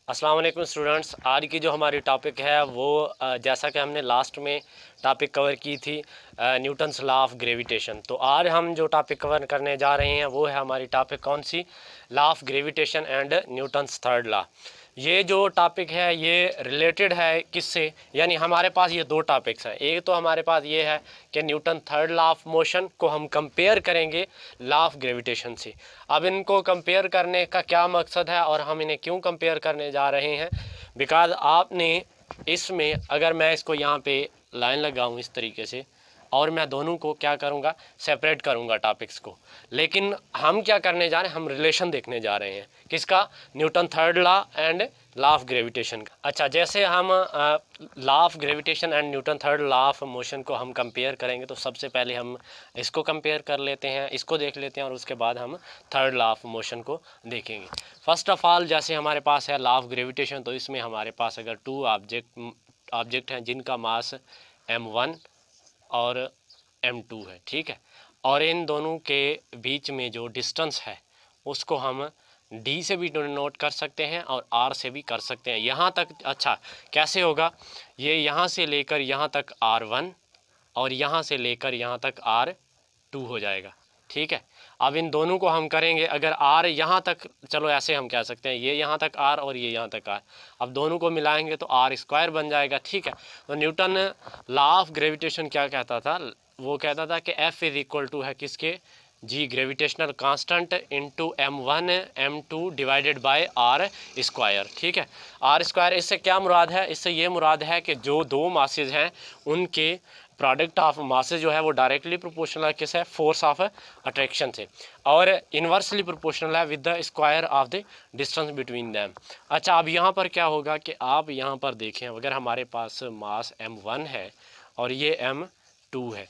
अस्सलाम वालेकुम स्टूडेंट्स। आज की जो हमारी टॉपिक है वो जैसा कि हमने लास्ट में टॉपिक कवर की थी न्यूटन्स लॉ ऑफ ग्रेविटेशन। तो आज हम जो टॉपिक कवर करने जा रहे हैं वो है हमारी टॉपिक कौन सी, law of gravitation and Newton's third law. ये जो टॉपिक है ये रिलेटेड है किससे, यानी हमारे पास ये दो टॉपिक्स हैं। एक तो हमारे पास ये है कि Newton third law of motion को हम कंपेयर करेंगे लॉ ऑफ ग्रेविटेशन से। अब इनको कंपेयर करने का क्या मकसद है और हम इन्हें क्यों कंपेयर करने जा रहे हैं, बिकॉज आपने इसमें, अगर मैं इसको यहाँ पे लाइन लगाऊँ इस तरीके से और मैं दोनों को क्या करूँगा, सेपरेट करूँगा टॉपिक्स को, लेकिन हम क्या करने जा रहे हैं, हम रिलेशन देखने जा रहे हैं किसका, Newton third law and law of gravitation का। अच्छा, जैसे हम law of gravitation and Newton third law of motion को हम कंपेयर करेंगे तो सबसे पहले हम इसको कंपेयर कर लेते हैं, इसको देख लेते हैं और उसके बाद हम थर्ड लॉ ऑफ मोशन को देखेंगे। फर्स्ट ऑफ ऑल, जैसे हमारे पास है लॉ ऑफ ग्रेविटेशन, तो इसमें हमारे पास अगर टू ऑब्जेक्ट हैं जिनका मास m1 और m2 है, ठीक है, और इन दोनों के बीच में जो डिस्टेंस है उसको हम d से भी नोट कर सकते हैं और r से भी कर सकते हैं। यहाँ तक अच्छा कैसे होगा, ये यहाँ से लेकर यहाँ तक r1 और यहाँ से लेकर यहाँ तक r2 हो जाएगा, ठीक है। अब इन दोनों को हम करेंगे, अगर r यहाँ तक, चलो ऐसे हम कह सकते हैं ये यहाँ तक r और ये यहाँ तक r, अब दोनों को मिलाएंगे तो r स्क्वायर बन जाएगा, ठीक है। तो न्यूटन लॉ ऑफ ग्रेविटेशन क्या कहता था, वो कहता था कि F इज़ इक्वल टू है किसके, G gravitational constant into m1 m2 divided by r square, ठीक है। r स्क्वायर, इससे क्या मुराद है, इससे ये मुराद है कि जो दो मासेज हैं उनके प्रोडक्ट ऑफ मासेज जो है वो डायरेक्टली प्रोपोर्शनल है किस है, फोर्स ऑफ अट्रैक्शन से, और इन्वर्सली प्रोपोर्शनल है with the square of the distance between them. अच्छा, अब यहाँ पर क्या होगा कि आप यहाँ पर देखें, अगर हमारे पास मास m1 है और ये m2 है,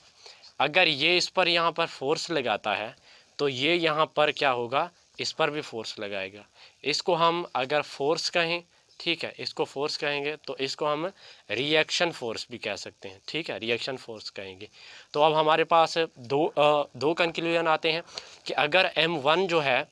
अगर ये इस पर यहाँ पर फोर्स लगाता है तो ये यहाँ पर क्या होगा, इस पर भी फोर्स लगाएगा। इसको हम अगर फोर्स कहें, ठीक है, इसको फोर्स कहेंगे तो इसको हम रिएक्शन फोर्स भी कह सकते हैं, ठीक है, रिएक्शन फोर्स कहेंगे। तो अब हमारे पास दो कंक्लूजन आते हैं कि अगर m1 जो है,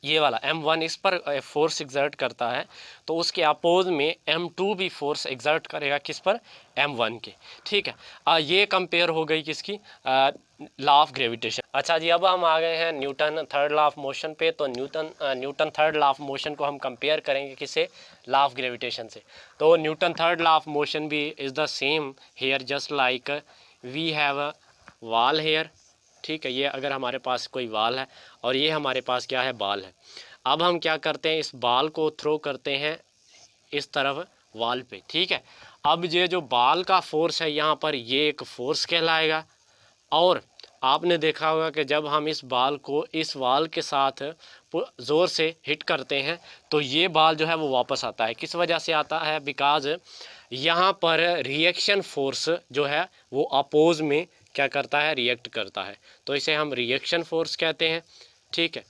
ये वाला m1 इस पर फोर्स एग्जर्ट करता है तो उसके अपोज में m2 भी फोर्स एग्जर्ट करेगा किस पर, m1 के, ठीक है। ये कंपेयर हो गई किसकी, लॉ ऑफ ग्रेविटेशन। अच्छा जी, अब हम आ गए हैं Newton third law of motion पे। तो Newton third law of motion को हम कंपेयर करेंगे किससे, लॉ ऑफ ग्रेविटेशन से। तो Newton third law of motion भी is the same here, just like we have a wall here, ठीक है। ये अगर हमारे पास कोई वाल है और ये हमारे पास क्या है, बाल है। अब हम क्या करते हैं, इस बाल को थ्रो करते हैं इस तरफ वाल पे, ठीक है। अब ये जो बाल का फोर्स है यहाँ पर, ये एक फोर्स कहलाएगा, और आपने देखा होगा कि जब हम इस बाल को इस वाल के साथ ज़ोर से हिट करते हैं तो ये बाल जो है वो वापस आता है। किस वजह से आता है, बिकॉज यहाँ पर रिएक्शन फोर्स जो है वो अपोज में क्या करता है, रिएक्ट करता है, तो इसे हम रिएक्शन फोर्स कहते हैं, ठीक है।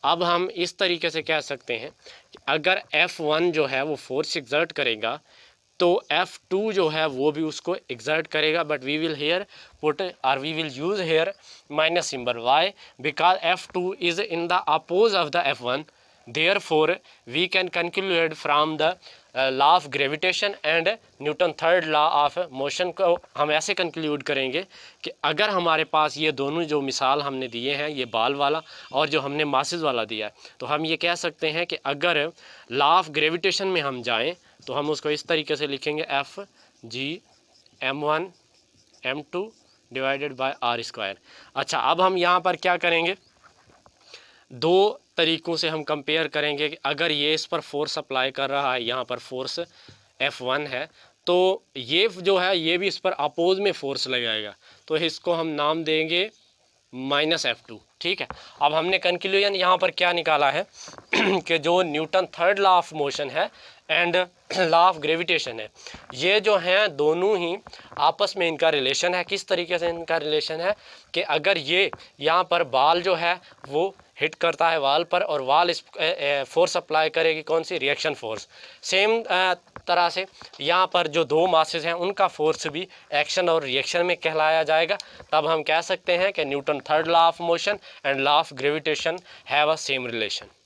अब हम इस तरीके से कह सकते हैं कि अगर F1 जो है वो फोर्स एग्जर्ट करेगा तो F2 जो है वो भी उसको एग्जर्ट करेगा, but we will here put और we will use here minus symbol. Why, because F2 is in the oppose of the F1, therefore we can conclude from the law of gravitation and Newton third law of motion को हम ऐसे conclude करेंगे कि अगर हमारे पास ये दोनों जो मिसाल हमने दिए हैं, ये बाल वाला और जो हमने मासेस वाला दिया है, तो हम ये कह सकते हैं कि अगर लॉ ऑफ ग्रेविटेशन में हम जाएं तो हम उसको इस तरीके से लिखेंगे, F G m1 m2 divided by r square. अच्छा, अब हम यहाँ पर क्या करेंगे, दो तरीक़ों से हम कंपेयर करेंगे कि अगर ये इस पर फोर्स अप्लाई कर रहा है, यहाँ पर फोर्स F1 है, तो ये जो है ये भी इस पर अपोज में फोर्स लगाएगा, तो इसको हम नाम देंगे -F2, ठीक है। अब हमने कंक्लूजन यहाँ पर क्या निकाला है कि जो Newton third law of motion है एंड लॉ ऑफ ग्रेविटेशन है, ये जो हैं दोनों ही आपस में इनका रिलेशन है। किस तरीके से इनका रिलेशन है कि अगर ये यहाँ पर बाल जो है वो हिट करता है वाल पर और वाल इस फोर्स अप्लाई करेगी, कौन सी, रिएक्शन फोर्स। सेम तरह से यहाँ पर जो दो मासेस हैं उनका फोर्स भी एक्शन और रिएक्शन में कहलाया जाएगा। तब हम कह सकते हैं कि Newton third law of motion and law of gravitation have a same relation.